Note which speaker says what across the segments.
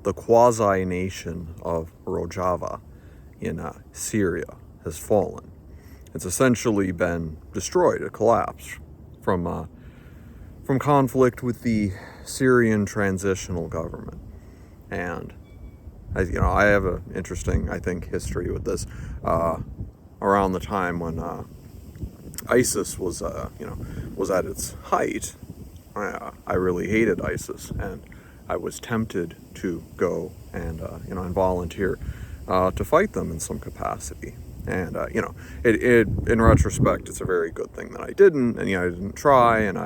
Speaker 1: the quasi-nation of Rojava in Syria has fallen. It's essentially been destroyed, it collapsed from conflict with the Syrian transitional government. And I have an interesting, I think, history with this. Around the time when ISIS was at its height, I really hated ISIS, and I was tempted to go and volunteer to fight them in some capacity. And in retrospect, it's a very good thing that I didn't, and I didn't try. And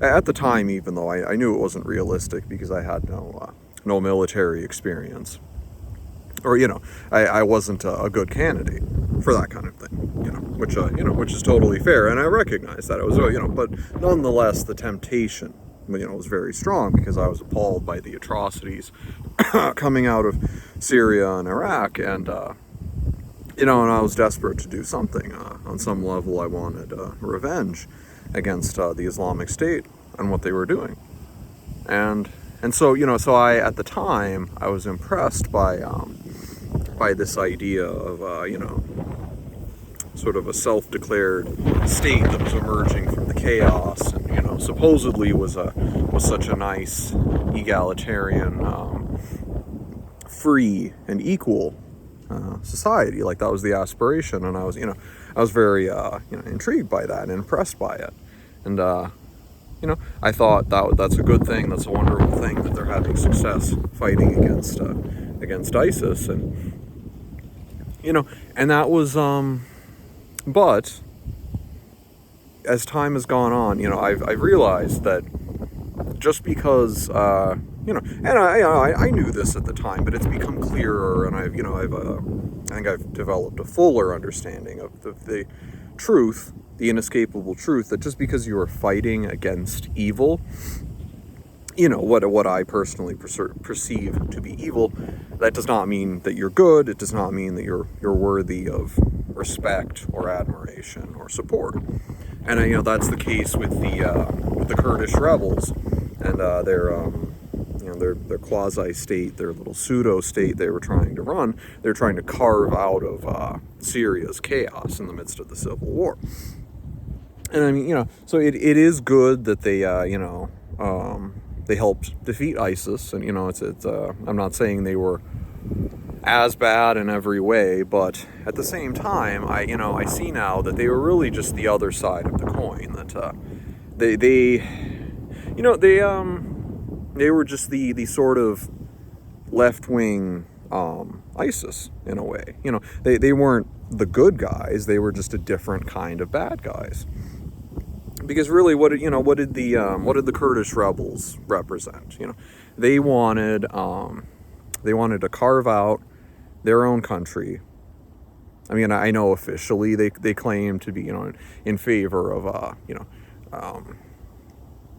Speaker 1: at the time, even though I knew it wasn't realistic because I had no military experience, or I wasn't a good candidate for that kind of thing, which is totally fair, and I recognize that it was, but nonetheless, the temptation, was very strong because I was appalled by the atrocities coming out of Syria and Iraq, and and I was desperate to do something. On some level, I wanted revenge against the Islamic State and what they were doing, and so so I, at the time, I was impressed by this idea of sort of a self-declared state that was emerging from the chaos, and supposedly was such a nice, egalitarian, free and equal society. Like, that was the aspiration, and I was very intrigued by that and impressed by it, and I thought that's a good thing, that's a wonderful thing that they're having success fighting against ISIS, and and that was but as time has gone on, I've realized that just because and I knew this at the time, but it's become clearer, and I think I've developed a fuller understanding of the truth, the inescapable truth, that just because you are fighting against evil, what I personally perceive to be evil, that does not mean that you're good. It does not mean that you're worthy of respect or admiration or support. And that's the case with the Kurdish rebels and their quasi-state, their little pseudo-state they were trying to run. They're trying to carve out of Syria's chaos in the midst of the civil war. And so it is good that they they helped defeat ISIS, and it's I'm not saying they were as bad in every way, but at the same time, I see now that they were really just the other side of the coin. That they were just the sort of left-wing ISIS in a way. They weren't the good guys. They were just a different kind of bad guys. Because really, what did the Kurdish rebels represent? They wanted to carve out their own country. I know officially they claim to be in favor of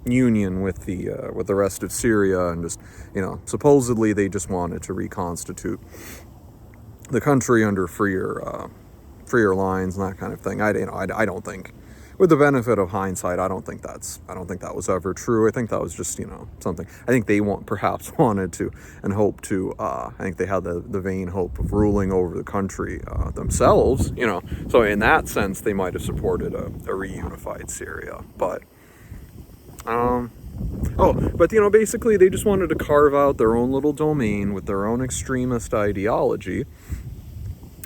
Speaker 1: union with the rest of Syria, and just supposedly they just wanted to reconstitute the country under freer lines and that kind of thing. I don't think, with the benefit of hindsight, I don't think that was ever true. I think that was just something. I think they perhaps wanted to and hoped to. I think they had the vain hope of ruling over the country themselves. So in that sense, they might have supported a reunified Syria. But basically they just wanted to carve out their own little domain with their own extremist ideology.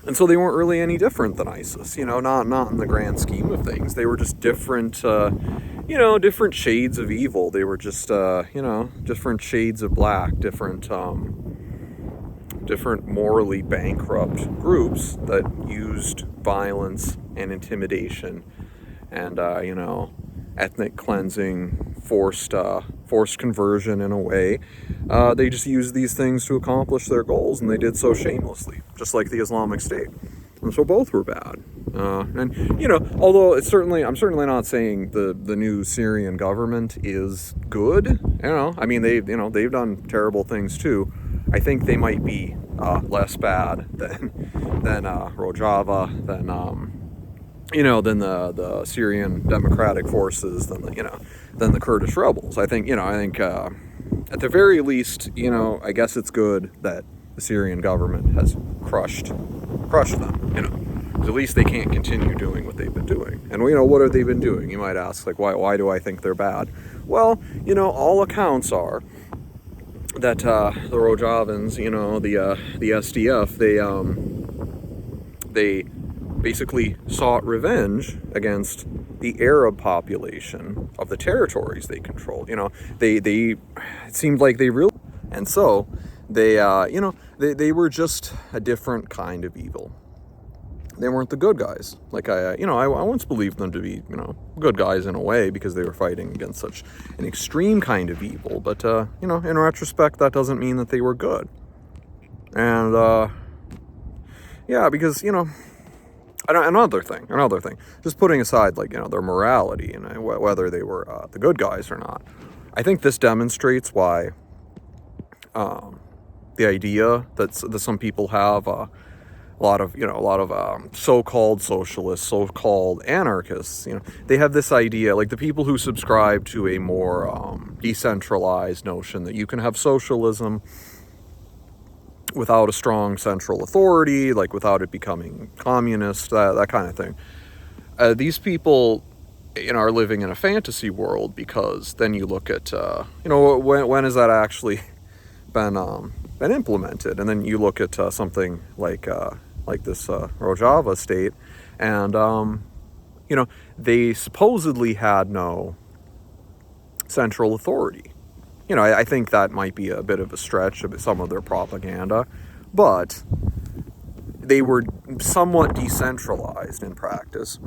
Speaker 1: And so they weren't really any different than ISIS, not in the grand scheme of things. They were just different, different shades of evil. They were just, different shades of black, different morally bankrupt groups that used violence and intimidation and, ethnic cleansing, forced conversion in a way. They just used these things to accomplish their goals, and they did so shamelessly, just like the Islamic State. And so both were bad. Although I'm certainly not saying the new Syrian government is good. They've done terrible things too. I think they might be less bad than Rojava, than the Syrian Democratic Forces, than the Kurdish rebels. I think at the very least, I guess it's good that the Syrian government has crushed them, 'cause at least they can't continue doing what they've been doing. And what have they been doing? You might ask, like, why do I think they're bad? Well, all accounts are that the Rojavans, the SDF, they basically sought revenge against the Arab population of the territories they controlled. It seemed like they really, and so they were just a different kind of evil. They weren't the good guys. Like I once believed them to be, good guys in a way because they were fighting against such an extreme kind of evil. But in retrospect, that doesn't mean that they were good. And because another thing, just putting aside their morality and whether they were the good guys or not, I think this demonstrates why the idea that some people have. A lot of so-called socialists, so-called anarchists, they have this idea, like the people who subscribe to a more decentralized notion that you can have socialism without a strong central authority, like without it becoming communist, that kind of thing. These people, are living in a fantasy world, because then you look at, when has that actually been implemented? And then you look at something like this Rojava state, and they supposedly had no central authority. I think that might be a bit of a stretch of some of their propaganda, but they were somewhat decentralized in practice.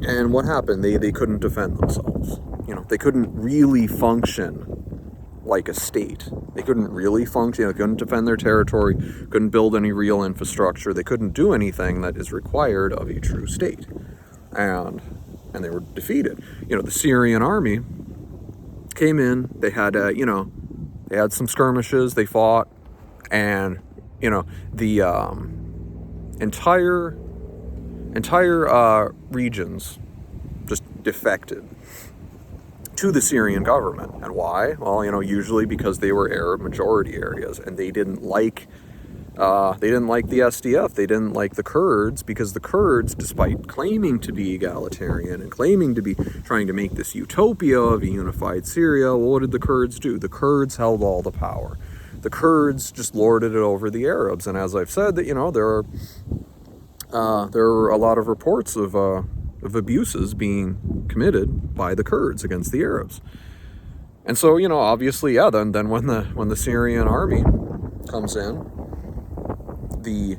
Speaker 1: And what happened? They couldn't defend themselves. They couldn't really function like a state. They couldn't really function. They couldn't defend their territory, couldn't build any real infrastructure. They couldn't do anything that is required of a true state. And they were defeated. The Syrian army came in. They had, they had some skirmishes. They fought, and the entire regions just defected to the Syrian government. And why? Well, usually because they were Arab majority areas, and they didn't like the SDF. They didn't like the Kurds, because the Kurds, despite claiming to be egalitarian and claiming to be trying to make this utopia of a unified Syria, well, what did the Kurds do? The Kurds held all the power. The Kurds just lorded it over the Arabs. And as I've said, that there are a lot of reports of abuses being committed by the Kurds against the Arabs. And so, obviously, then when the Syrian army comes in, the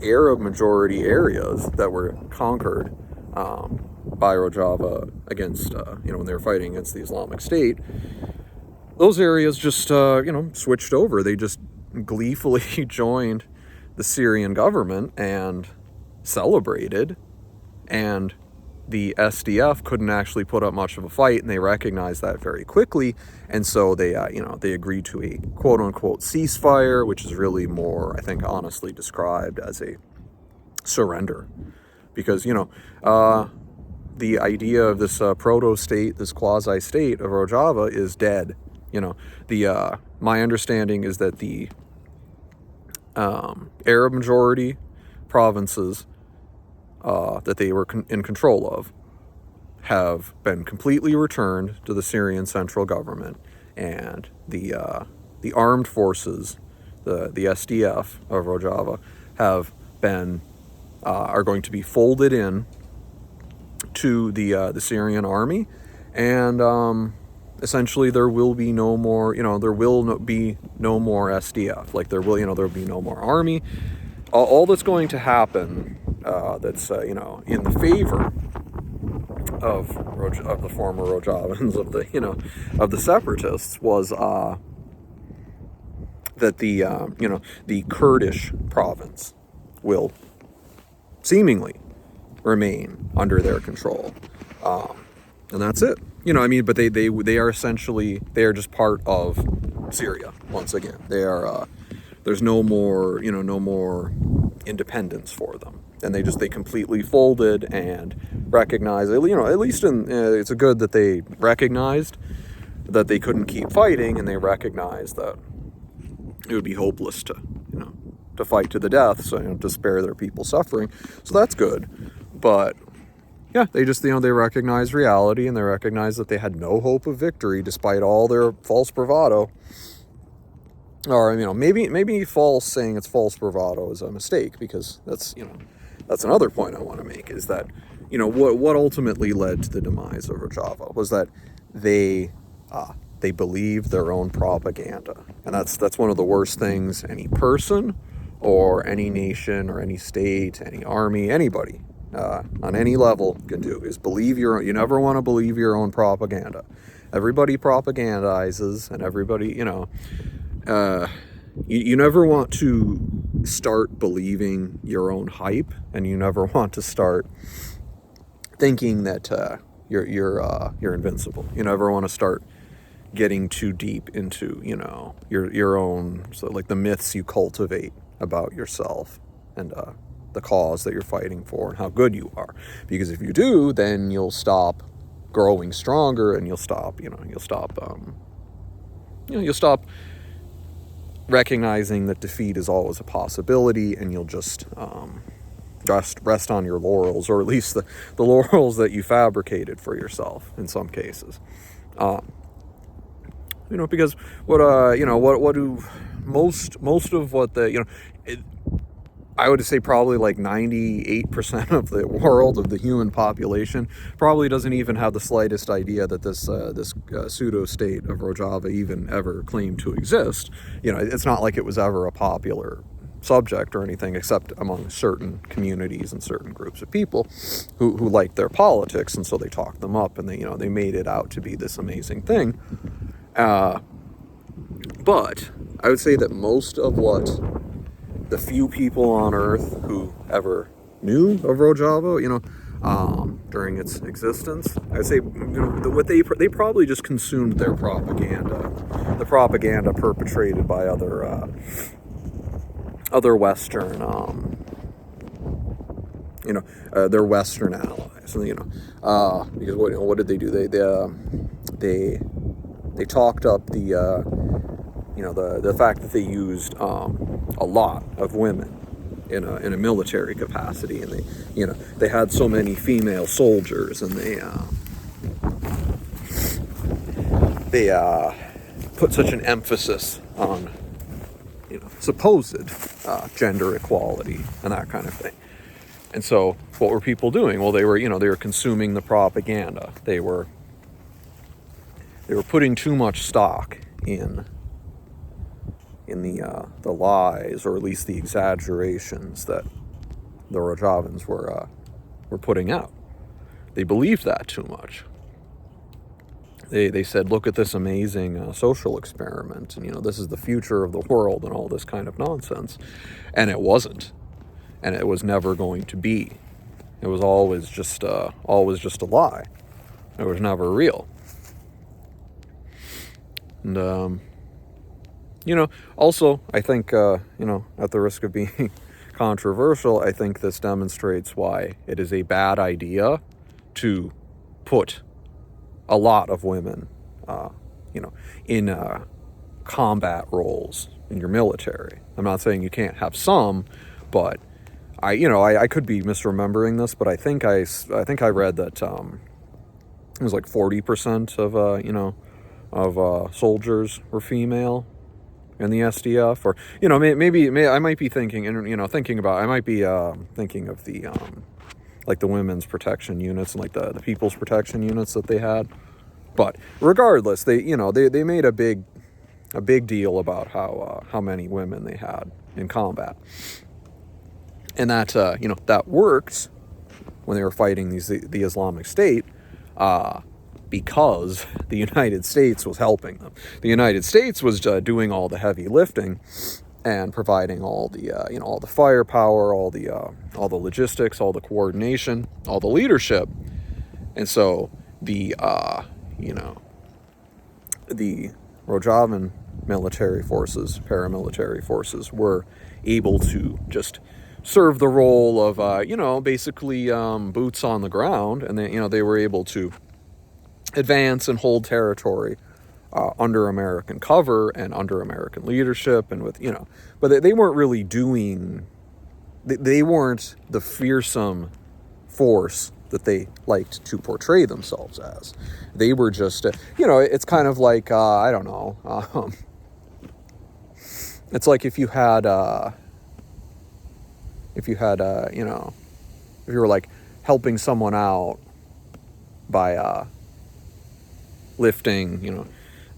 Speaker 1: Arab majority areas that were conquered by Rojava against, when they were fighting against the Islamic State, those areas just, switched over. They just gleefully joined the Syrian government and celebrated, and the SDF couldn't actually put up much of a fight, and they recognized that very quickly. And so they agreed to a quote-unquote ceasefire, which is really more, I think, honestly described as a surrender. Because, the idea of this proto-state, this quasi-state of Rojava is dead. My understanding is that the Arab majority provinces that they were in control of have been completely returned to the Syrian central government, and the armed forces, the SDF of Rojava, are going to be folded in to the Syrian army, and essentially there will be no more, be no more SDF. Like there will be no more army. All that's going to happen that's in the favor of the former Rojavans, of the separatists, was that the Kurdish province will seemingly remain under their control, and that's it. But they are essentially, they are just part of Syria once again. They are there's no more independence for them. And they completely folded and recognized, at least it's a good that they recognized that they couldn't keep fighting, and they recognized that it would be hopeless to, to fight to the death, so, to spare their people suffering. So that's good. But yeah, they just, they recognized reality, and they recognized that they had no hope of victory despite all their false bravado. Or, maybe saying it's false bravado is a mistake, because that's another point I want to make, is that, what ultimately led to the demise of Rojava was that they believed their own propaganda. And that's one of the worst things any person or any nation or any state, any army, anybody on any level can do, is believe you never want to believe your own propaganda. Everybody propagandizes, and everybody, you never want to start believing your own hype, and you never want to start thinking that you're invincible. You never want to start getting too deep into, your own, so like the myths you cultivate about yourself and the cause that you're fighting for and how good you are. Because if you do, then you'll stop growing stronger, and you'll stop recognizing that defeat is always a possibility, and you'll just rest on your laurels, or at least the laurels that you fabricated for yourself in some cases. Because what do most of what I would say probably like 98% of the world, of the human population, probably doesn't even have the slightest idea that this pseudo-state of Rojava even ever claimed to exist. It's not like it was ever a popular subject or anything, except among certain communities and certain groups of people who liked their politics, and so they talked them up, and they made it out to be this amazing thing. But I would say that most of what the few people on Earth who ever knew of Rojava, during its existence, I'd say, what they probably just consumed their propaganda, the propaganda perpetrated by other Western, their Western allies, because what did they do? They talked up the fact that they used a lot of women in a military capacity, and they had so many female soldiers, and they put such an emphasis on supposed gender equality and that kind of thing. And so what were people doing? Well, they were consuming the propaganda. They were putting too much stock in the lies, or at least the exaggerations that the Rojavans were putting out. They believed that too much. They said, look at this amazing social experiment, and this is the future of the world, and all this kind of nonsense. And it wasn't, and it was never going to be. It was always just a lie. It was never real. And also, I think, at the risk of being controversial, I think this demonstrates why it is a bad idea to put a lot of women, in combat roles in your military. I'm not saying you can't have some, but I could be misremembering this, but I think I read that it was like 40% of soldiers were female in the SDF, or maybe I might be thinking, and thinking of the like the women's protection units and like the people's protection units that they had. But regardless, they made a big deal about how many women they had in combat, and that that worked when they were fighting the Islamic State, because the United States was helping them. The United States was doing all the heavy lifting and providing all the all the firepower, all the logistics, all the coordination, all the leadership. And so the Rojavan military forces, paramilitary forces, were able to just serve the role of basically boots on the ground, and they were able to advance and hold territory under American cover and under American leadership and with, but they weren't really doing, they weren't the fearsome force that they liked to portray themselves as. They were just, it's kind of like, I don't know, it's like if you were like helping someone out by lifting,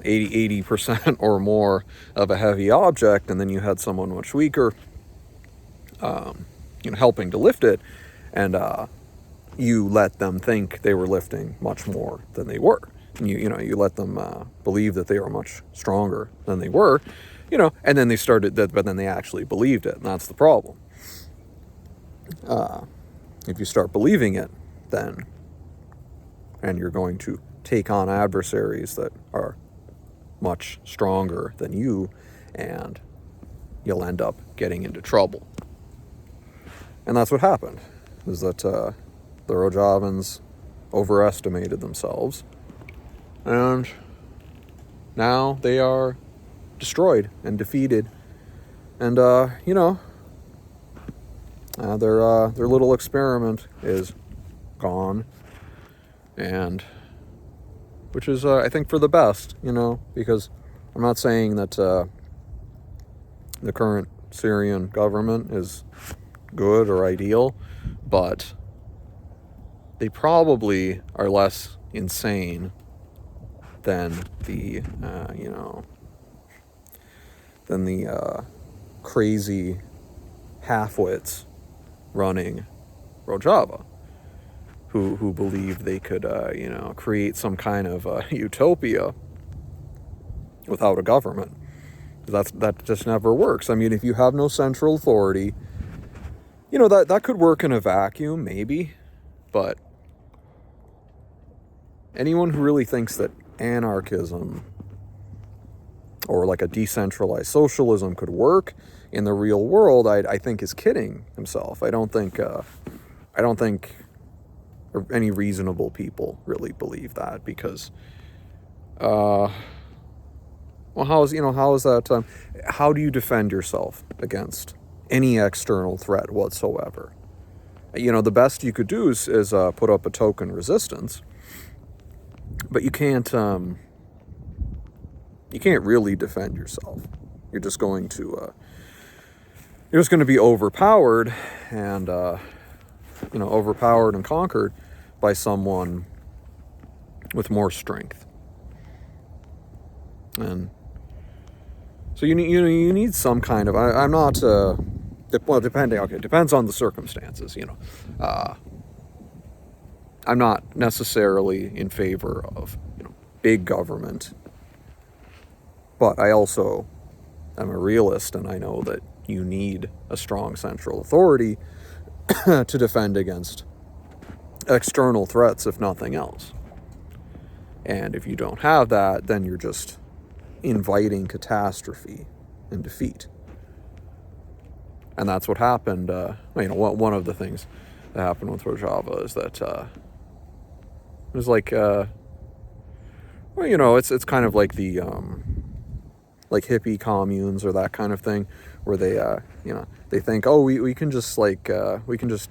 Speaker 1: 80% or more of a heavy object, and then you had someone much weaker, helping to lift it, and you let them think they were lifting much more than they were. And you let them believe that they were much stronger than they were, and then they started that, but then they actually believed it, and that's the problem. If you start believing it, then, and you're going to take on adversaries that are much stronger than you, and you'll end up getting into trouble. And that's what happened, is that the Rojavans overestimated themselves, and now they are destroyed and defeated, and their little experiment is gone, and which is I think for the best, because I'm not saying that the current Syrian government is good or ideal, but they probably are less insane than the crazy half-wits running Rojava, who believe they could create some kind of utopia without a government. That just never works. I mean, if you have no central authority, that could work in a vacuum, maybe, but anyone who really thinks that anarchism or like a decentralized socialism could work in the real world, I think is kidding himself. I don't think any reasonable people really believe that, because how is that? How do you defend yourself against any external threat whatsoever? The best you could do is put up a token resistance, but you can't really defend yourself. You're just going to be overpowered and overpowered and conquered by someone with more strength. And so you need some kind of, I'm not depends on the circumstances. I'm not necessarily in favor of big government, but I also am a realist, and I know that you need a strong central authority to defend against external threats, if nothing else. And if you don't have that, then you're just inviting catastrophe and defeat. And that's what happened. One of the things that happened with Rojava is that it was like, it's kind of like the like hippie communes or that kind of thing, where they think, oh, we can just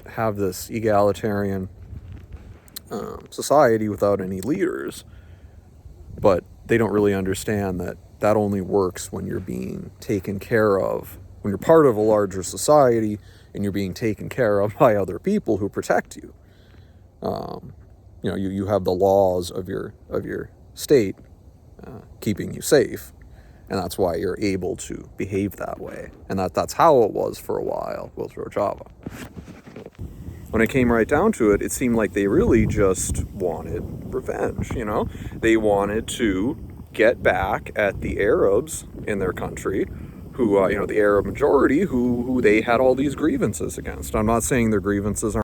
Speaker 1: have this egalitarian society without any leaders, but they don't really understand that only works when you're being taken care of, when you're part of a larger society and you're being taken care of by other people who protect you. You have the laws of your state keeping you safe, and that's why you're able to behave that way. And that's how it was for a while with Rojava. When it came right down to it, it seemed like they really just wanted revenge. They wanted to get back at the Arabs in their country, who the Arab majority, who they had all these grievances against. I'm not saying their grievances aren't